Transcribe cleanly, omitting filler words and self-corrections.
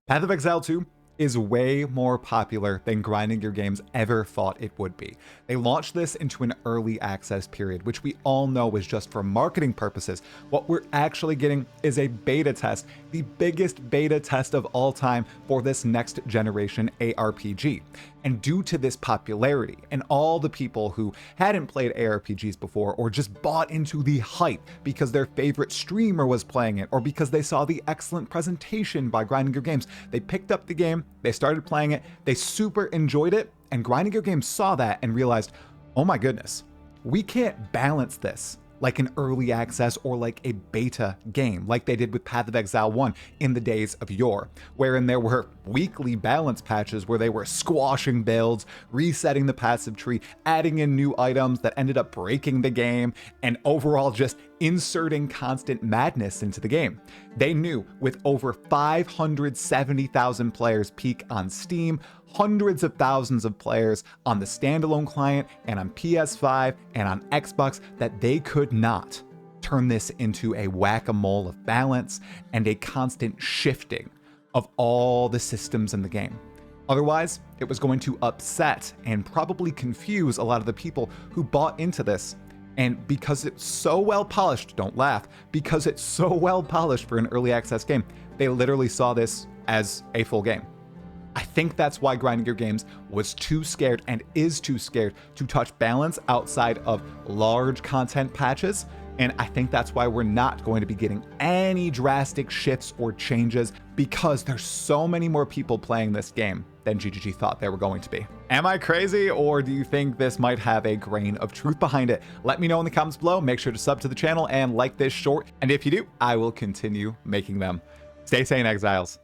Path of Exile 2 is way more popular than Grinding Your Games ever thought it would be. They launched this into an early access period, which we all know was just for marketing purposes. What we're actually getting is a beta test, the biggest beta test of all time for this next generation ARPG. And due to this popularity and all the people who hadn't played ARPGs before or just bought into the hype because their favorite streamer was playing it or because they saw the excellent presentation by Grinding Your Games, they picked up the game, they started playing it, they super enjoyed it, and Grinding Your Games saw that and realized, oh my goodness, we can't balance this like an early access or like a beta game, like they did with Path of Exile 1 in the days of yore, wherein there were weekly balance patches where they were squashing builds, resetting the passive tree, adding in new items that ended up breaking the game, and overall just inserting constant madness into the game. They knew with over 570,000 players peak on Steam, hundreds of thousands of players on the standalone client and on PS5 and on Xbox that they could not turn this into a whack-a-mole of balance and a constant shifting of all the systems in the game. Otherwise, it was going to upset and probably confuse a lot of the people who bought into this. And because it's so well polished, don't laugh, because it's so well polished for an early access game, they literally saw this as a full game. I think that's why Grinding Your Games was too scared and is too scared to touch balance outside of large content patches. And I think that's why we're not going to be getting any drastic shifts or changes, because there's so many more people playing this game than GGG thought there were going to be. Am I crazy, or do you think this might have a grain of truth behind it? Let me know in the comments below. Make sure to sub to the channel and like this short. And if you do, I will continue making them. Stay sane, Exiles.